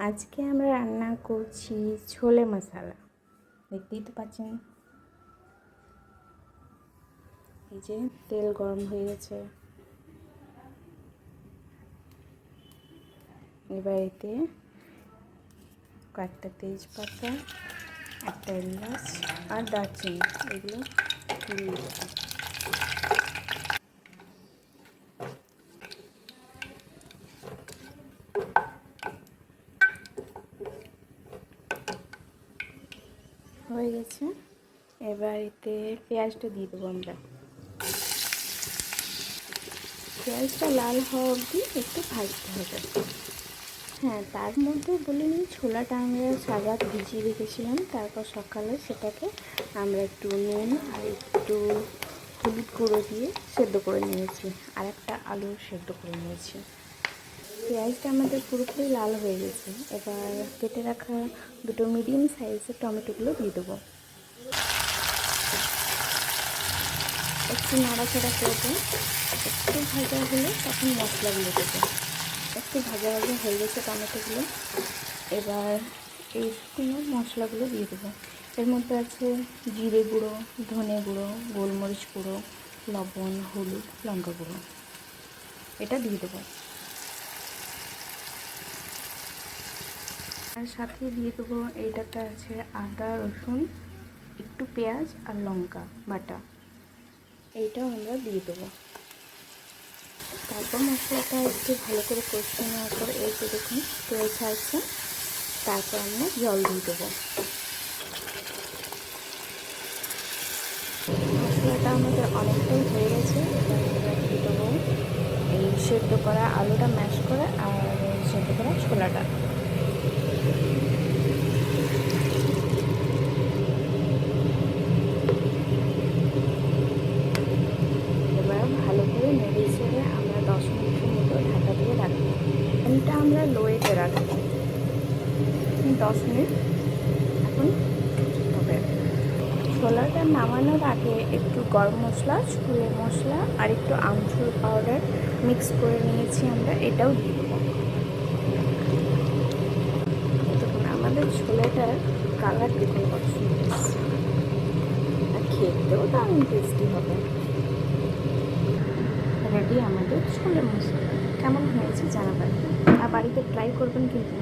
আজকে আমরা রান্না করছি ছোলে মশলা। দেখতেই তো পাচ্ছেন, এই যে তেল গরম হয়ে গেছে। এবার এতে কয়েকটা তেজপাতা, একটা এলাচ আর দারচিনি এগুলো দিয়ে দেবো। হয়ে গেছে। এবার এতে পেঁয়াজটা দিয়ে দেবো আমরা। পেঁয়াজটা লাল হওয়া অবধি একটু ভাজতে হবে। হ্যাঁ, তার মধ্যে বলে নিই, ছোলাটা আমরা সারা রাত ভিজিয়ে রেখেছিলাম। তারপর সকালে সেটাকে আমরা একটু নুন আর একটু হলুদ গুঁড়ো দিয়ে সেদ্ধ করে নিয়েছি, আর একটা আলু সেদ্ধ করে নিয়েছি। পেঁয়াজটা আমাদের পুরোপুরি লাল হয়ে গেছে। এবার কেটে রাখা দুটো মিডিয়াম সাইজের টমেটোগুলো দিয়ে দেবো। একটু নাড়াচাড়া করবো, একটু ভাজা হলে তখন মশলাগুলো দেবো। একটু ভাজা ভাজা হয়ে গেছে টমেটোগুলো। এবার এই শুকনো মশলাগুলো দিয়ে দেবো। এর মধ্যে আছে জিরে গুঁড়ো, ধনে গুঁড়ো, গোলমরিচ গুঁড়ো, লবণ, হলুদ, লঙ্কা গুঁড়ো। এটা দিয়ে দেবো। আর সাথে দিয়ে দেবো এইটাতে আছে আদা, রসুন, একটু পেঁয়াজ আর লঙ্কা বাটা। এইটাও আমরা দিয়ে দেবো। তারপর মশলাটা একটু ভালো করে কষিয়ে নেওয়ার পর এই যে দেখুন তেল ছাড়ছে। তারপর আমরা জল দিয়ে দেবো। মশলাটা আমাদের অনেকটাই হয়ে গেছে। এবার আমরা দিয়ে দেবো এই সেদ্ধ করা আলুটা ম্যাশ করে আর সেদ্ধ করা ছোলাটা। এবার ভালো করে নেড়ে চেড়ে আমরা 10 মিনিটের মতো ঢাকা দিয়ে রাখবো। এটা আমরা লোয়েতে রাখবো 10 মিনিট। এখন হবে। ছোলাটা নামানোর আগে একটু গরম মশলা, ছোলে মশলা আর একটু আমচুর পাউডার মিক্স করে নিয়েছি আমরা, এটাও দিয়ে দেবো। দেখুন আমাদের ছোলাটার কালার দেখুন কত সুন্দর, আর খেতেও দারুণ টেস্টি হবে। রেডি আমাদের ছোলে মশলা। কেমন হয়েছে জানাবেন, আর বাড়িতে ট্রাই করবেন কিন্তু।